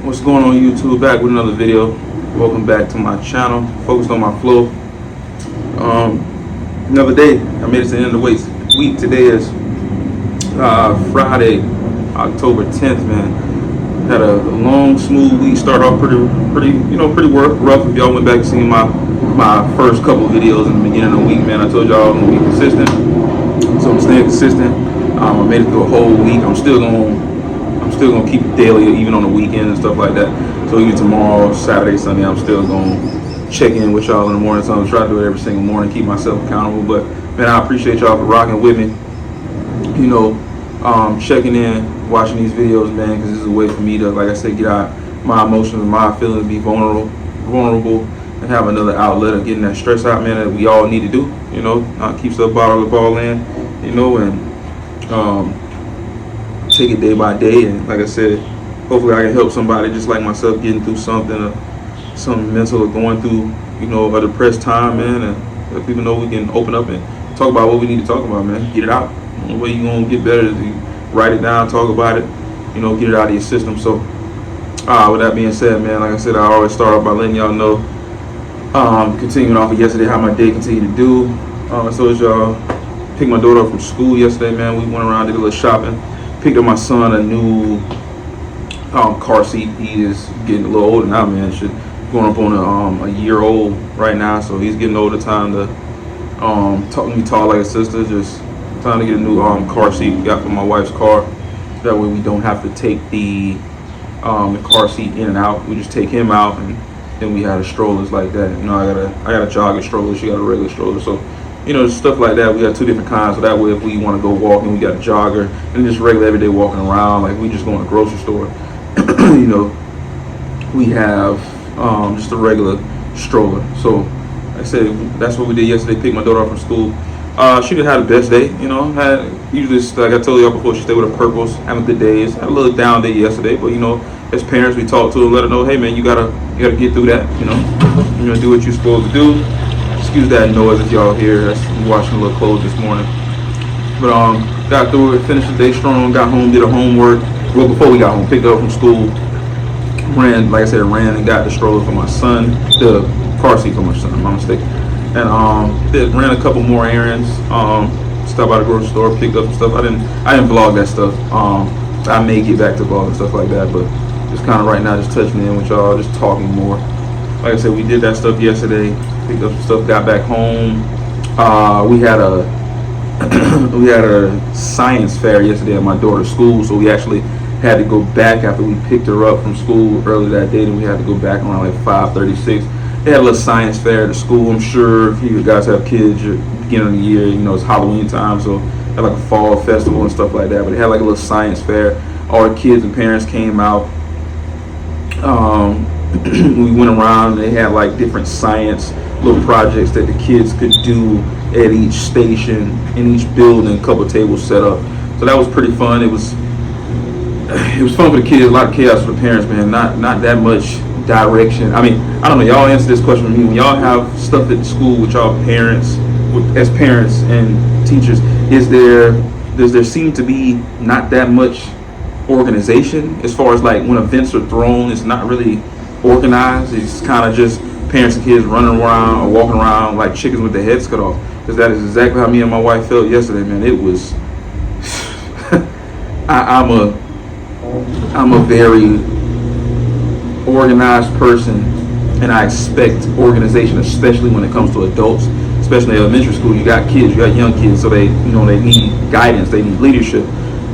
What's going on YouTube? Back with another video. Welcome back to my channel. Focused on my flow. Another day. I made it to the end of the week. Today is Friday, October 10th. Man, had a long, smooth week. Started off pretty rough. If y'all went back and seen my first couple videos in the beginning of the week, man, I told y'all I'm gonna be consistent. So I'm staying consistent. I made it through a whole week. I'm still gonna keep it daily, even on the weekend and stuff like that. So even tomorrow, Saturday, Sunday, I'm still gonna check in with y'all in the morning. So I'm gonna try to do it every single morning, keep myself accountable. But man, I appreciate y'all for rocking with me. Checking in, watching these videos, man, because this is a way for me to, like I said, get out my emotions and my feelings, be vulnerable, and have another outlet of getting that stress out, man, that we all need to do. Keeps the ball in, and take it day by day. And like I said, hopefully I can help somebody just like myself getting through something mental or going through, a depressed time, man, and let people know we can open up and talk about what we need to talk about, man. Get it out. The way you're going to get better is you write it down, talk about it, get it out of your system. So with that being said, man, like I said, I always start off by letting y'all know, continuing off of yesterday, how my day continued to do. So as y'all picked my daughter up from school yesterday, man, we went around, did a little shopping, picked up my son a new car seat. He is getting a little older now, man. Going up on a year old right now, so he's getting older. Time to be tall like a sister. Just time to get a new car seat we got for my wife's car. That way we don't have to take the car seat in and out. We just take him out, and then we had strollers like that. I got a jogging stroller. She got a regular stroller. So stuff like that. We got two different kinds. So that way, if we want to go walking, we got a jogger, and just regular everyday walking around. Like we just go to the grocery store. We have just a regular stroller. So like I said, that's what we did yesterday. Picked my daughter up from school. She didn't have the best day. Had usually, like I told y'all before, she stayed with her purples, having good days. Had a little down day yesterday, but as parents, we talk to her, let her know, hey man, you gotta get through that. Do what you're supposed to do. Excuse that noise if y'all hear. That's washing a little clothes this morning. But got through it, finished the day strong, got home, did her homework. Well, before we got home, picked her up from school, ran and got the stroller for my son, the car seat for my son, my mistake. And ran a couple more errands, stopped by the grocery store, picked up some stuff. I didn't vlog that stuff. I may get back to vlogging stuff like that, but just kind of right now, just touching in with y'all, just talking more. Like I said, we did that stuff yesterday, picked up some stuff, got back home. We had a science fair yesterday at my daughter's school, so we actually had to go back after we picked her up from school early that day. Then we had to go back around like 5:36. They had a little science fair at the school. I'm sure if you guys have kids, at the beginning of the year, it's Halloween time, so they had like a fall festival and stuff like that. But they had like a little science fair. All the kids and parents came out. We went around and they had like different science little projects that the kids could do at each station, in each building, a couple of tables set up. So that was pretty fun. It was fun for the kids, a lot of chaos for the parents, man. Not that much direction. I mean, I don't know, y'all answer this question for me. When y'all have stuff at the school with y'all parents, as parents and teachers, does there seem to be not that much organization as far as like when events are thrown? It's not really organized. It's kind of just parents and kids running around or walking around like chickens with their heads cut off. Because that is exactly how me and my wife felt yesterday, man. It was I'm a very organized person, and I expect organization, especially when it comes to adults, especially in elementary school. You got kids, you got young kids, so they need guidance, they need leadership,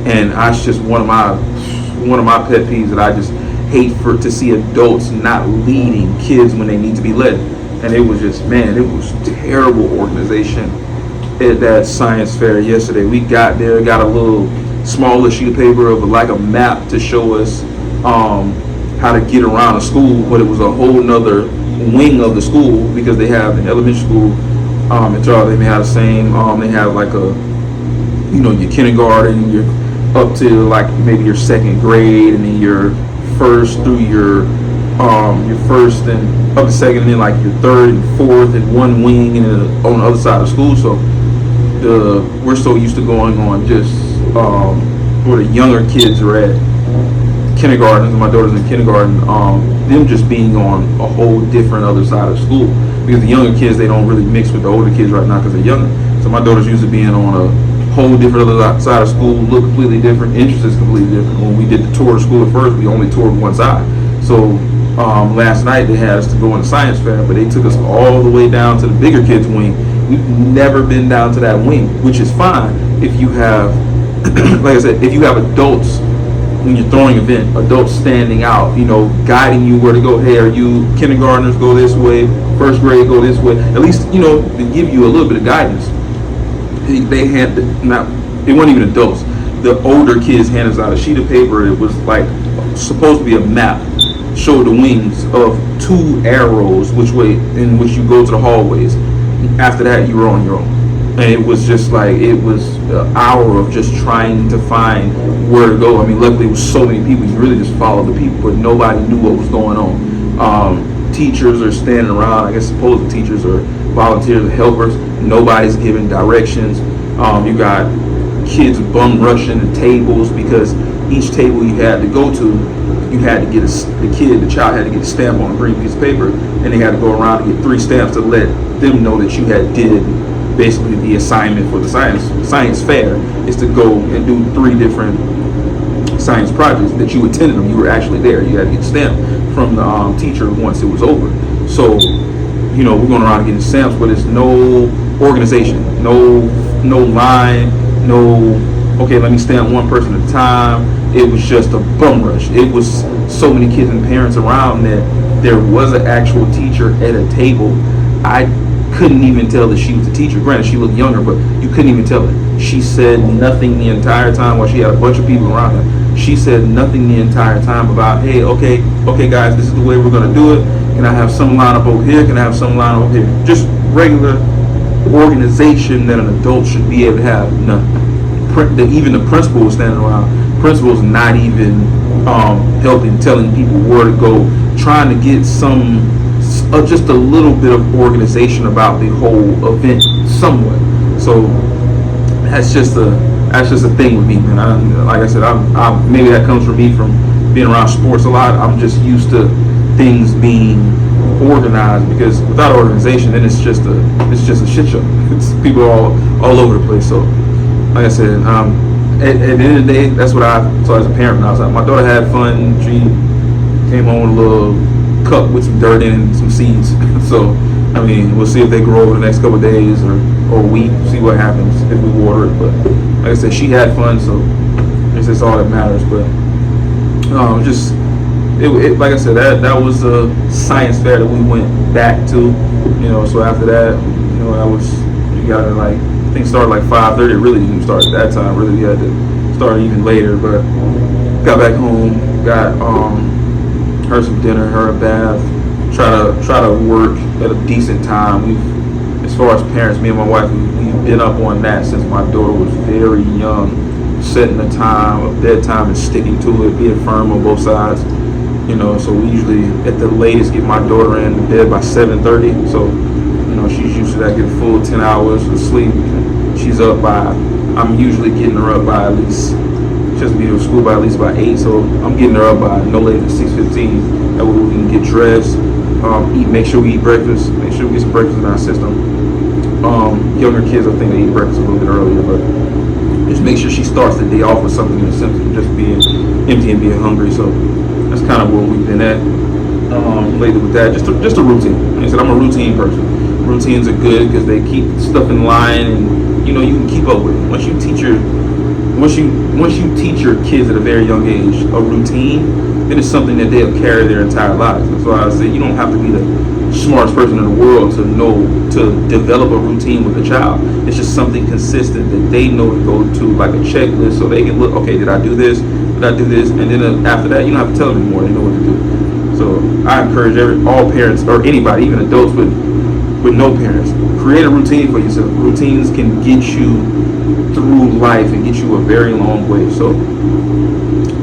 and that's just one of my pet peeves that I just hate to see adults not leading kids when they need to be led. And it was terrible organization at that science fair yesterday. We got there, got a little smaller sheet of paper of like a map to show us how to get around the school, but it was a whole nother wing of the school because they have an elementary school they may have the same they have like your kindergarten, you're up to like maybe your second grade, and then your first through your first and up to second, and then like your third and fourth and one wing, and then on the other side of the school. So we're so used to going on just where the younger kids are at, kindergarten, my daughter's in kindergarten, them just being on a whole different other side of school, because the younger kids, they don't really mix with the older kids right now because they're younger. So my daughter's used to being on a whole different other side of school, look completely different, interest is completely different. When we did the tour of school at first, we only toured one side. So last night they had us to go on the science fair, but they took us all the way down to the bigger kids wing. We've never been down to that wing, which is fine if you have, like I said, if you have adults when you're throwing an event, adults standing out, guiding you where to go. Hey, are you kindergartners, go this way, first grade, go this way. At least, to give you a little bit of guidance. They had they weren't even adults. The older kids handed us out a sheet of paper. It was like supposed to be a map, showed the wings of 2 arrows in which you go to the hallways. After that, you were on your own. And it was just like, it was an hour of just trying to find where to go. I mean, luckily it was so many people, you really just followed the people, but nobody knew what was going on. Teachers are standing around, I guess supposed teachers or volunteers or helpers. Nobody's giving directions. You got kids bum rushing the tables, because each table you had to go to, you had to get the child had to get a stamp on a green piece of paper, and they had to go around and get 3 stamps to let them know that you had did basically the assignment for the science fair, is to go and do 3 different science projects that you attended them. You were actually there. You had to get stamped from the teacher once it was over. So, we're going around getting stamps, but there's no organization, no line, okay, let me stamp one person at a time. It was just a bum rush. It was so many kids and parents around that there was an actual teacher at a table. I couldn't even tell that she was a teacher. Granted, she looked younger, but you couldn't even tell it. She said nothing the entire time while she had a bunch of people around her. She said nothing the entire time about, hey, okay guys, this is the way we're going to do it. Can I have some line up over here? Can I have some line up over here? Just regular organization that an adult should be able to have. None. Even the principal was standing around. Principal's not even helping, telling people where to go, trying to get just a little bit of organization about the whole event somewhat. So that's just a thing with me, man. Like I said, maybe that comes from me from being around sports a lot. I'm just used to things being organized, because without organization, then it's just a shit show. It's people all over the place. So, like I said, at the end of the day, that's what I saw as a parent. When I was like, my daughter had fun. She came home with a little cup with some dirt in it and some seeds. So, I mean, we'll see if they grow over the next couple of days or a week. See what happens if we water it. But like I said, she had fun, so that's all that matters. But like I said, that was a science fair that we went back to. So after that, you got to I think started 5:30. It really didn't start at that time. Really, we had to start even later. But got back home, got her some dinner, her a bath. Try to work at a decent time. As far as parents, me and my wife, we've been up on that since my daughter was very young. Setting a time, a bedtime, and sticking to it, being firm on both sides. So we usually, at the latest, get my daughter in bed by 7:30. So, she's used to that, get a full 10 hours of sleep. She's up I'm usually getting her up by at least, just be to school by at least by 8. So I'm getting her up by no later than 6:15. That way we can get dressed, make sure we eat breakfast, make sure we get some breakfast in our system. Younger kids, I think they eat breakfast a little bit earlier, but just make sure she starts the day off with something as simple as just being empty and being hungry. So that's kind of where we've been at lately with that. Just a routine. Like I said, I'm a routine person. Routines are good because they keep stuff in line, and you can keep up with it. Once you teach your kids at a very young age a routine, it is something that they'll carry their entire lives. That's why I say you don't have to be the smartest person in the world to develop a routine with a child. It's just something consistent that they know to go to, like a checklist, so they can look, okay, did I do this? Did I do this? And then after that, you don't have to tell them anymore. They know what to do. So I encourage all parents, or anybody, even adults with no parents, create a routine for yourself. Routines can get you through life and get you a very long way. So,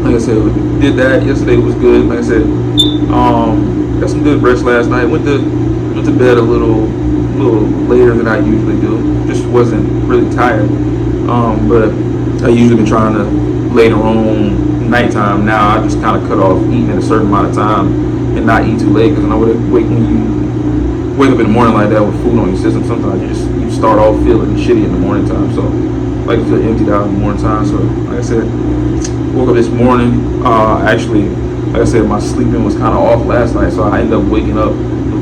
like I said, we did that. Yesterday was good. Like I said, got some good rest last night. Went to bed a little later than I usually do. Just wasn't really tired. But I usually been trying to later on, nighttime. Now I just kind of cut off eating at a certain amount of time and not eat too late, because I know when you wake up in the morning like that with food on your system, sometimes you start off feeling shitty in the morning time. So like you feel emptied out in the morning time. So like I said, woke up this morning. Actually, like I said, my sleeping was kind of off last night, so I ended up waking up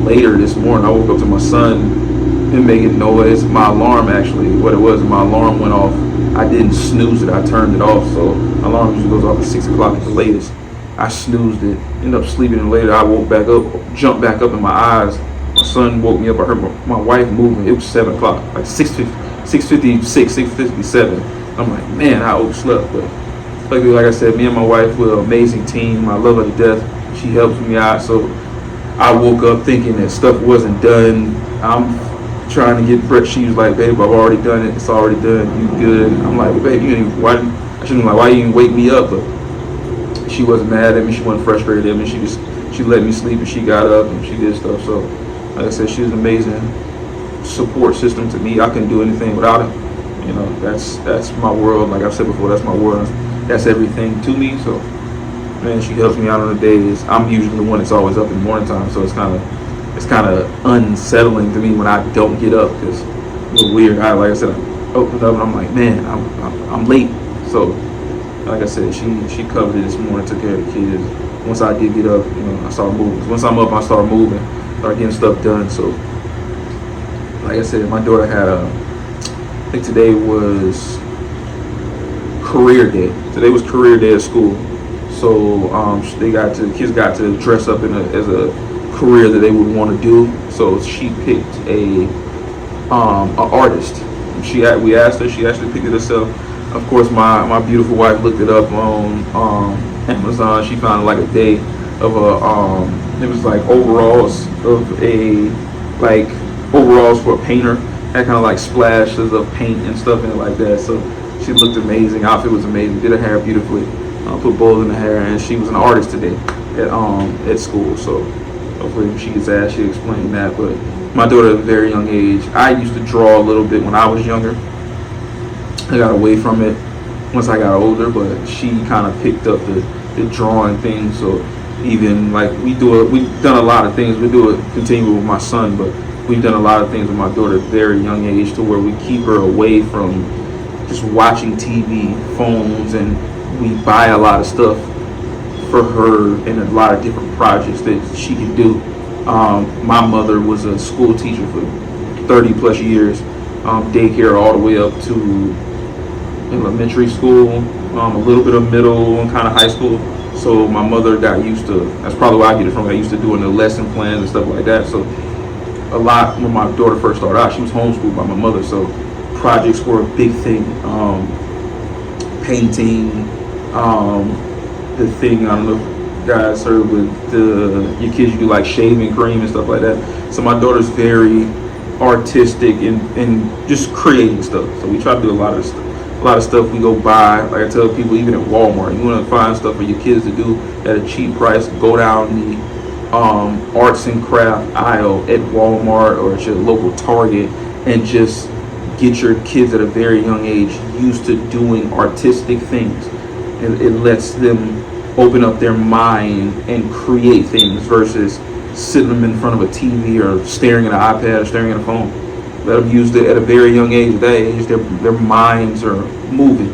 later this morning. I woke up to my son him making noise. My alarm, actually, what it was, my alarm went off. I didn't snooze it. I turned it off. So my alarm usually goes off at 6 o'clock at the latest. I snoozed it. Ended up sleeping, and later I woke back up, jumped back up in my eyes. My son woke me up. I heard my wife moving. It was 7 o'clock, like 6:56, 6:57. I'm like, man, I overslept. But like I said, me and my wife, we're an amazing team. I love her to death. She helps me out. So I woke up thinking that stuff wasn't done. I'm trying to get breakfast. She was like, babe, I've already done it. It's already done. You good? I'm like, babe, you didn't. Why? I shouldn't. Like, why you didn't wake me up? But she wasn't mad at me. She wasn't frustrated at me. She let me sleep, and she got up and she did stuff. So like I said, she was an amazing support system to me. I couldn't do anything without her. You know, that's my world. Like I've said before, that's my world. That's everything to me. So man, she helps me out on the days. I'm usually the one that's always up in the morning time, so it's kind of unsettling to me when I don't get up, because it's a little weird. Like I said, I opened up and I'm like, man, I'm late. So like I said, she covered it this morning, took care of the kids. Once I did get up, you know, I started moving. Once I'm up, I start moving, start getting stuff done. So like I said, my daughter had I think today was career day. Today was career day at school. So the kids got to dress up as a career that they would want to do. So she picked a artist. We asked her. She actually picked it herself. Of course, my beautiful wife looked it up on Amazon. She found like a day of it was like overalls for a painter. Had kind of like splashes of paint and stuff in it like that. So she looked amazing. Outfit was amazing. Did her hair beautifully. Put bows in her hair, and she was an artist today at school. So hopefully when she gets asked, she'll explain that. But my daughter at a very young age, I used to draw a little bit when I was younger. I got away from it once I got older, but she kind of picked up the drawing thing. So even like we've done a lot of things. We do it continue with my son, but we've done a lot of things with my daughter at a very young age, to where we keep her away from just watching TV, phones, and we buy a lot of stuff for her and a lot of different projects that she can do. My mother was a school teacher for 30 plus years, daycare all the way up to elementary school, a little bit of middle and kind of high school. So my mother got used to, that's probably where I get it from, I used to doing the lesson plans and stuff like that. So a lot, when my daughter first started out, she was homeschooled by my mother, so projects were a big thing. Painting, the thing, I don't know if you guys heard with your kids, you do like shaving cream and stuff like that. So my daughter's very artistic and just creating stuff. So we try to do a lot of stuff we go buy. Like I tell people, even at Walmart, you want to find stuff for your kids to do at a cheap price, go down the arts and craft aisle at Walmart or at your local Target, and just get your kids at a very young age used to doing artistic things. It lets them open up their mind and create things versus sitting them in front of a TV or staring at an iPad or staring at a phone. Let them use it at a very young age. At that age, their minds are moving.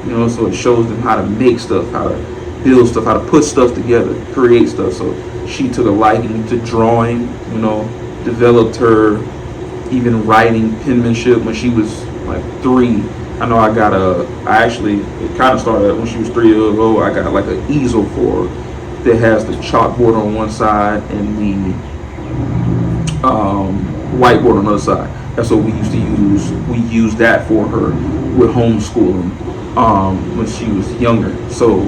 You know, so it shows them how to make stuff, how to build stuff, how to put stuff together, create stuff. So she took a liking to drawing, you know, developed her even writing penmanship when she was like 3. I know it kind of started when she was 3 years old. I got like an easel for her that has the chalkboard on one side and the whiteboard on the other side. That's what we used to use. We used that for her with homeschooling when she was younger. So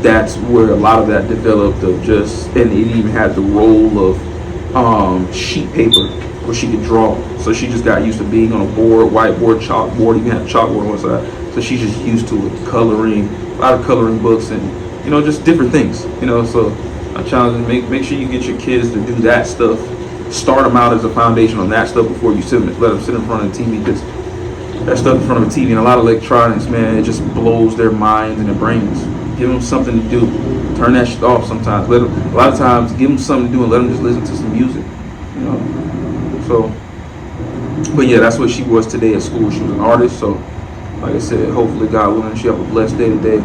that's where a lot of that developed of just, and it even had the role of sheet paper where she could draw. So she just got used to being on a board, whiteboard, chalkboard, even had chalkboard on one side. So she's just used to it, coloring, a lot of coloring books and, you know, just different things, you know. So I challenge them, make sure you get your kids to do that stuff. Start them out as a foundation on that stuff before you let them sit in front of the TV, because that stuff in front of the TV and a lot of electronics, man, it just blows their minds and their brains. Give them something to do. Turn that shit off sometimes. A lot of times, give them something to do and let them just listen to some music. You know. So, but yeah, that's what she was today at school. She was an artist. So, like I said, hopefully God willing, she have a blessed day today.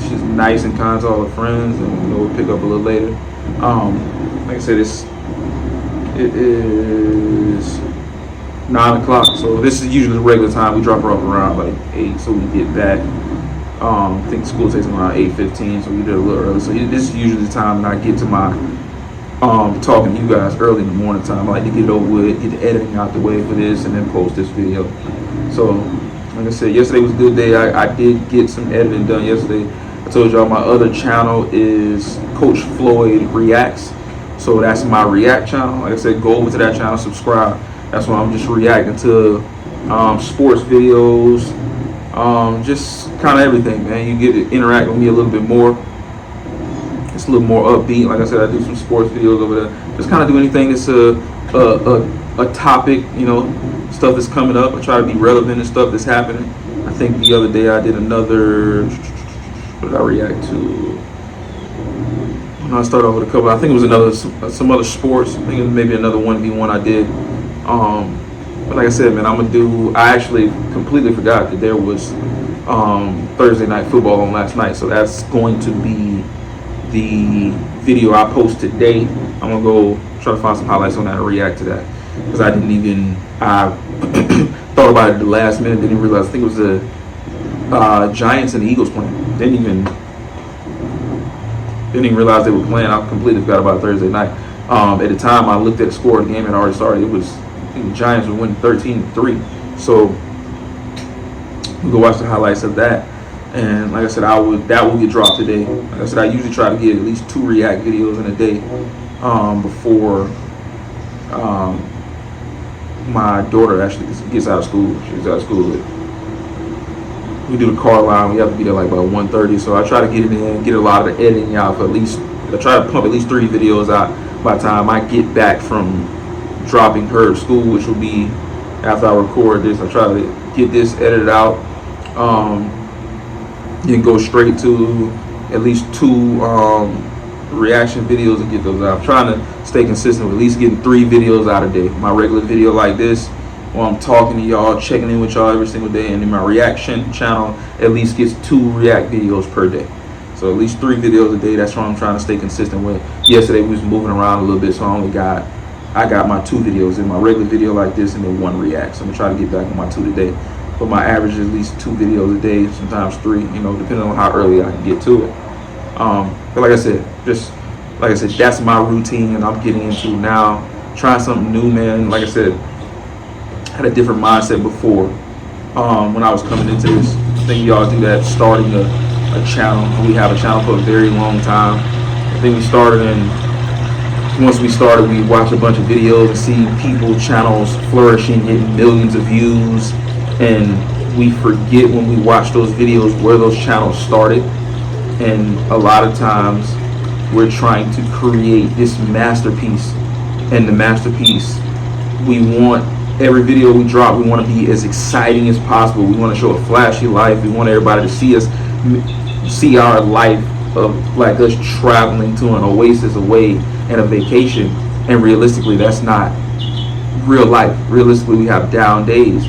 She's nice and kind to all her friends, and we'll pick up a little later. Like I said, it is 9 o'clock, so this is usually the regular time. We drop her off around like 8, so we get back. I think school takes around 8:15, so we did a little early. So this is usually the time that I get to my talking to you guys early in the morning time. I like to get it over with, get the editing out the way for this, and then post this video. So, like I said, yesterday was a good day. I did get some editing done yesterday. I told y'all my other channel is Coach Floyd Reacts. So that's my React channel. Like I said, go over to that channel, subscribe. That's why I'm just reacting to sports videos, just kind of everything, man. You get to interact with me a little bit more. It's a little more upbeat. Like I said, I do some sports videos over there. Just kind of do anything that's a topic, you know, stuff that's coming up. I try to be relevant to stuff that's happening. I think the other day I did another, what did I react to? I started off with a couple. I think it was some other sports. I think it was maybe another 1v1 I did. But like I said, man, I actually completely forgot that there was Thursday night football on last night. So that's going to be the video I post today. I'm going to go try to find some highlights on that and react to that. Because I thought about it at the last minute, didn't even realize. I think it was the Giants and the Eagles playing. Didn't even realize they were playing. I completely forgot about Thursday night. At the time I looked at the score, the game had already started. I think the Giants were winning 13-3. So we go watch the highlights of that. And like I said, that will get dropped today. Like I said, I usually try to get at least 2 react videos in a day before my daughter actually gets out of school. She's out of school. We do the car line. We have to be there like by 1:30. So I try to get it in, get a lot of the editing out for at least. I try to pump at least 3 videos out by the time I get back from dropping her to school, which will be after I record this. I try to get this edited out, then go straight to at least 2 reaction videos and get those out. I'm trying to stay consistent with at least getting 3 videos out a day. My regular video like this, where I'm talking to y'all, checking in with y'all every single day, and then my reaction channel at least gets 2 react videos per day. So at least 3 videos a day. That's what I'm trying to stay consistent with. Yesterday we was moving around a little bit, so I got my 2 videos in, my regular video like this, and then 1 react. So I'm gonna try to get back on my 2 today. But my average is at least 2 videos a day, sometimes 3, you know, depending on how early I can get to it. But like I said, that's my routine, and I'm getting into now, trying something new, man. Like I said, I had a different mindset before when I was coming into this. I think y'all do that starting a channel. We have a channel for a very long time. I think once we started, we watched a bunch of videos and see people, channels flourishing, getting millions of views, and we forget when we watch those videos where those channels started. And a lot of times we're trying to create this masterpiece, and the masterpiece, we want every video we drop, we want to be as exciting as possible. We want to show a flashy life. We want everybody to see our life of like us traveling to an oasis away and a vacation. And realistically, that's not real life. Realistically, we have down days,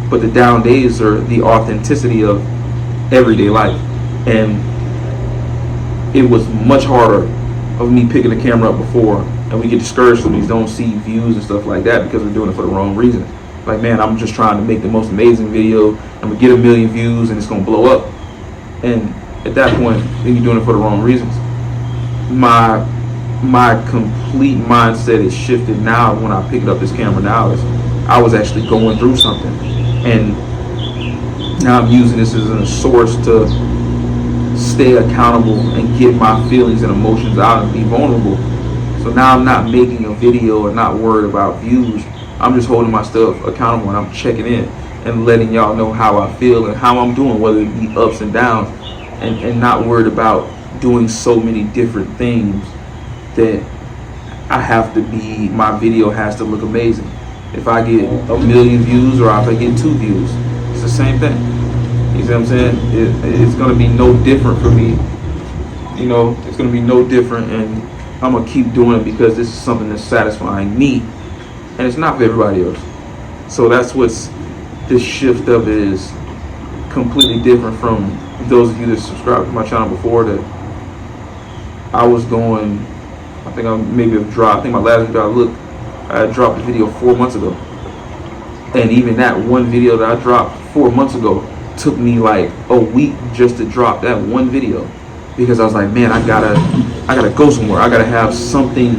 but the down days are the authenticity of everyday life. And it was much harder of me picking the camera up before, and we get discouraged when we don't see views and stuff like that because we're doing it for the wrong reason. Like, man, I'm just trying to make the most amazing video. I'm gonna get 1 million views and it's gonna blow up. And at that point, then you're doing it for the wrong reasons. My complete mindset is shifted now when I pick up this camera now. I was actually going through something, and now I'm using this as a source to stay accountable and get my feelings and emotions out and be vulnerable. So now I'm not making a video and not worried about views. I'm just holding myself accountable, and I'm checking in and letting y'all know how I feel and how I'm doing, whether it be ups and downs, and not worried about doing so many different things that I have to be, my video has to look amazing. If I get 1 million views or if I get 2 views, it's the same thing. see what I'm saying? It's gonna be no different for me. You know, it's gonna be no different, and I'm gonna keep doing it because this is something that's satisfying me, and it's not for everybody else. So that's what's this shift of it is completely different from those of you that subscribed to my channel before. That I was going, I think I maybe have dropped. I think my last video I dropped a video 4 months ago, and even that one video that I dropped 4 months ago took me like a week just to drop that one video, because I was like, man, I gotta go somewhere. I gotta have something.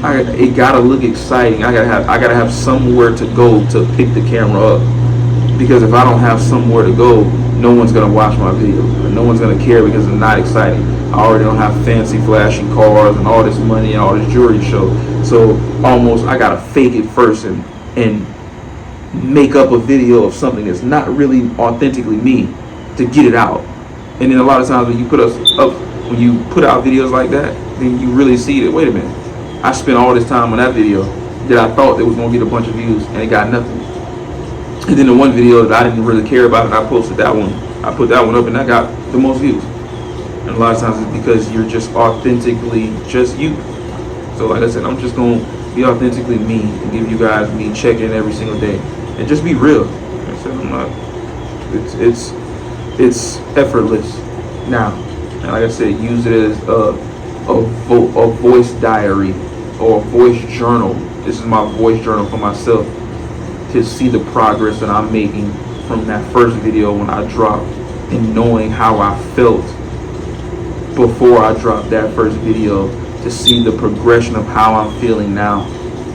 It gotta look exciting. I gotta have somewhere to go to pick the camera up, because if I don't have somewhere to go, no one's gonna watch my video. No one's gonna care because it's not exciting. I already don't have fancy flashing cars and all this money and all this jewelry to show. So almost I gotta fake it first and make up a video of something that's not really authentically me to get it out. And then a lot of times when you put out videos like that, then you really see that, wait a minute, I spent all this time on that video that I thought that was going to get a bunch of views, and it got nothing. And then the one video that I didn't really care about, and I posted that one, I put that one up and that got the most views. And a lot of times it's because you're just authentically just you. So like I said, I'm just going to be authentically me and give you guys me check-in every single day and just be real. Like I said, I'm not, it's effortless now. And like I said, use it as a voice diary or a voice journal. This is my voice journal for myself, to see the progress that I'm making from that first video when I dropped, and knowing how I felt before I dropped that first video, to see the progression of how I'm feeling now.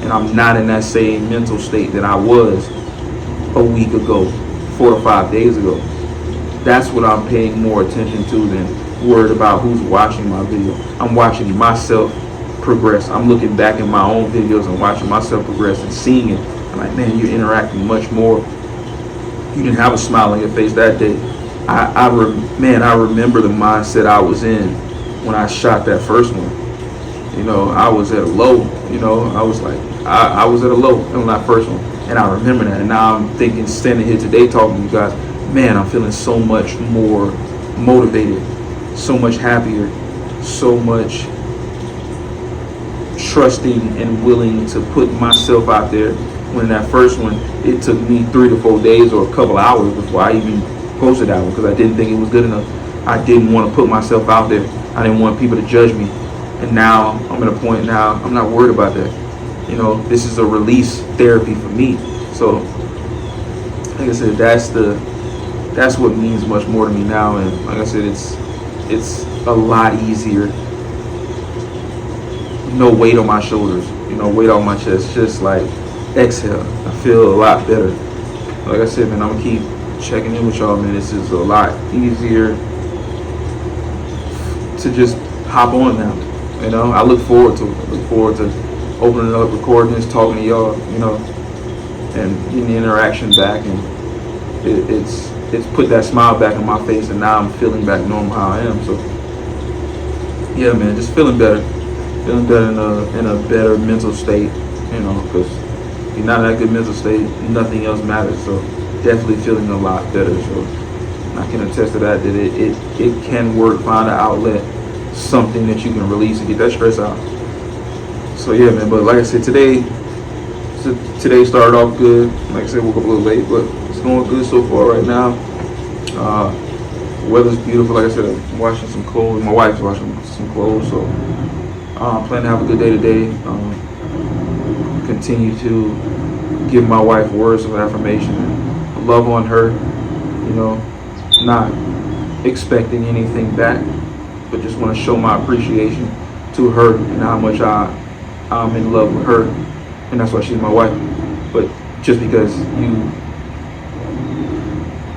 And I'm not in that same mental state that I was a week ago, 4 or 5 days ago. That's what I'm paying more attention to than worried about who's watching my video. I'm watching myself progress. I'm looking back in my own videos and watching myself progress and seeing it. I'm like, man, you're interacting much more. You didn't have a smile on your face that day. I remember the mindset I was in when I shot that first one. You know, I was at a low. You know, I was like, I was at a low on that first one, and I remember that. And now I'm thinking, standing here today talking to you guys, man, I'm feeling so much more motivated, so much happier, so much trusting and willing to put myself out there. When that first one, it took me 3 to 4 days or a couple hours before I even posted that one, because I didn't think it was good enough. I didn't want to put myself out there. I didn't want people to judge me. And now I'm at a point now, I'm not worried about that. You know, this is a release therapy for me. So, like I said, that's what means much more to me now. And like I said, it's a lot easier. No weight on my shoulders, you know, weight on my chest. Just like exhale. I feel a lot better. Like I said, man, I'm gonna keep checking in with y'all, man. This is a lot easier to just hop on now. You know, I look forward to it. I look forward to opening up, recording this, talking to y'all, you know, and getting the interaction back. And it's put that smile back on my face, and now I'm feeling back normal how I am. So yeah, man, just feeling better in a better mental state, you know, because if you're not in that good mental state, nothing else matters. So definitely feeling a lot better. So I can attest to that it can work. Find an outlet, something that you can release and get that stress out. So yeah, man. But like I said, today started off good. Like I said, woke up a little late, but it's going good so far right now. Weather's beautiful. Like I said, I'm washing some clothes. My wife's washing some clothes, so I'm planning to have a good day today. Continue to give my wife words of affirmation, love on her, you know, not expecting anything back, but just want to show my appreciation to her and how much I'm in love with her, and that's why she's my wife. But just because you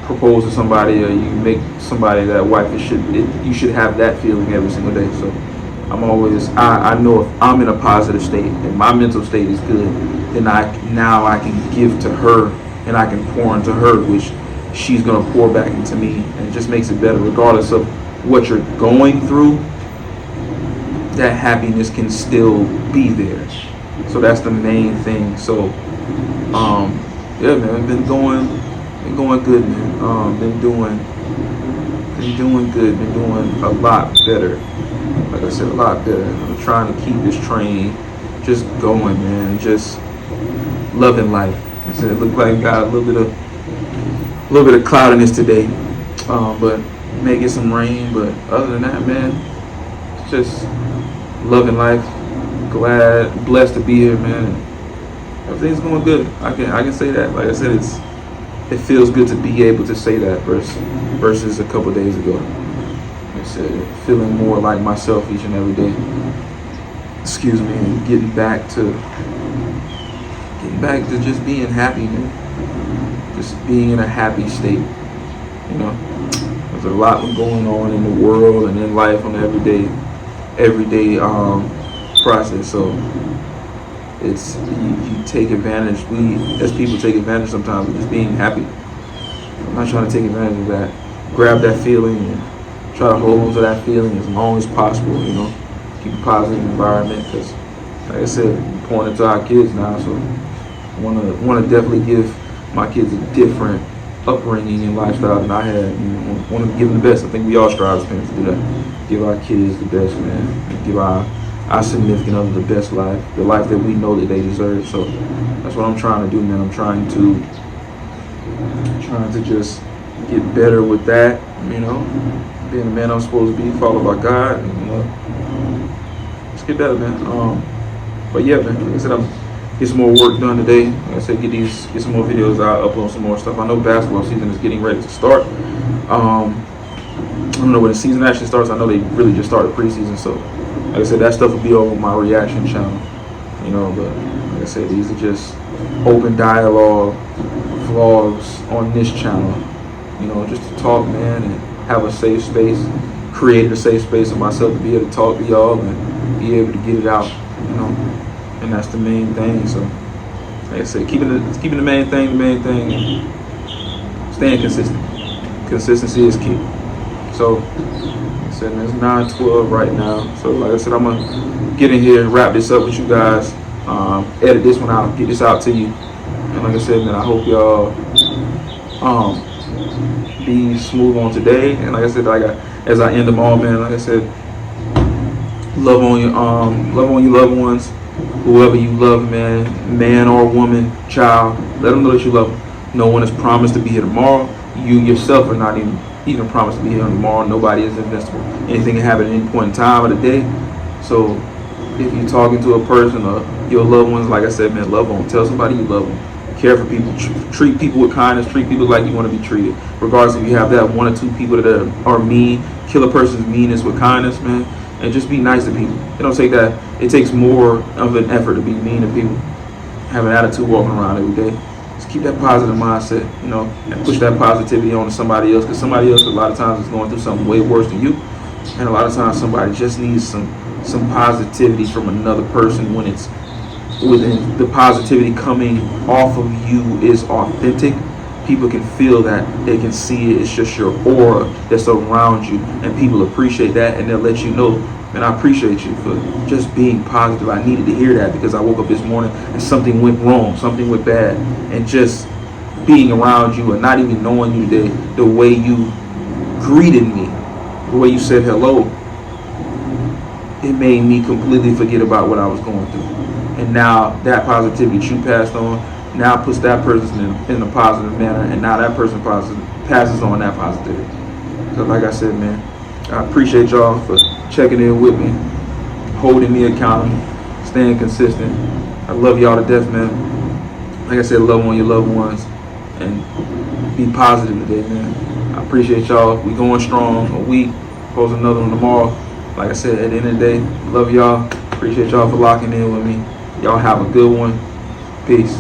propose to somebody or you make somebody that wife, you should have that feeling every single day. So I'm always, I know if I'm in a positive state and my mental state is good, then now I can give to her and I can pour into her, which she's going to pour back into me, and it just makes it better regardless of what you're going through. That happiness can still be there. So that's the main thing. So yeah, man, I've been going Been going good, man. Been doing good. Been doing a lot better. Like I said, a lot better. I'm trying to keep this train just going, man. Just loving life. Like I said, it looked like I got a little bit of cloudiness today, but may get some rain. But other than that, man, it's just loving life. Glad, blessed to be here, man. Everything's going good. I can say that. Like I said, it feels good to be able to say that versus a couple days ago. Like I said, feeling more like myself each and every day. Excuse me, and getting back to just being happy, man. Just being in a happy state. You know, there's a lot going on in the world and in life on the everyday process. So it's you take advantage. We as people take advantage sometimes of just being happy. I'm not trying to take advantage of that. Grab that feeling and try to hold on to that feeling as long as possible. You know, keep a positive environment because, like I said, we're pouring into our kids now. So I want to definitely give my kids a different upbringing and lifestyle than I had. You know, want to give them the best. I think we all strive as parents to do that. Give our kids the best, man. And give our significant other the best life, the life that we know that they deserve. So that's what I'm trying to do, man. I'm trying to just get better with that, you know, being the man I'm supposed to be, followed by God, and, you know, let's get better, man. But yeah, man, like I said, I'm get some more work done today. Like I said, get some more videos out, upload some more stuff. I know basketball season is getting ready to start. I don't know when the season actually starts. I know they really just started preseason, so like I said, that stuff will be over my reaction channel, you know. But like I said, these are just open dialogue vlogs on this channel, you know, just to talk, man, and have a safe space. Created a safe space for myself to be able to talk to y'all and be able to get it out, you know. And that's the main thing. So like I said, keeping the main thing, and staying consistent. Consistency is key. So like I said, it's 9:12 right now. So like I said, I'm gonna get in here and wrap this up with you guys. Edit this one out, get this out to you. And like I said, man, I hope y'all be smooth on today. And like I said, as I end them all, man, like I said, love on your loved ones, whoever you love, man or woman, child. Let them know that you love them. No one is promised to be here tomorrow. You yourself are not even promised to be here tomorrow. Nobody is invincible. Anything can happen at any point in time of the day. So if you're talking to a person or your loved ones, like I said, man, love them. Tell somebody you love them. Care for people. Treat people with kindness. Treat people like you want to be treated. Regardless if you have that one or two people that are mean. Kill a person's meanness with kindness, man. And just be nice to people. It don't take that. It takes more of an effort to be mean to people. Have an attitude walking around every day. Just keep that positive mindset, you know, and push that positivity on to somebody else. Because somebody else, a lot of times, is going through something way worse than you. And a lot of times, somebody just needs some positivity from another person when it's within the positivity coming off of you is authentic. People can feel that, they can see it. It's just your aura that's around you, and people appreciate that, and they'll let you know, man, I appreciate you for just being positive. I needed to hear that because I woke up this morning and something went wrong, something went bad, and just being around you and not even knowing you today, the way you greeted me, the way you said hello, it made me completely forget about what I was going through. And now that positivity that you passed on now puts that person in a positive manner, and now that person passes on that positivity. So like I said, man, I appreciate y'all for checking in with me, holding me accountable, staying consistent. I love y'all to death, man. Like I said, love on your loved ones and be positive today, man. I appreciate y'all. We going strong. A week, post another one tomorrow. Like I said, at the end of the day, love y'all. Appreciate y'all for locking in with me. Y'all have a good one. Peace.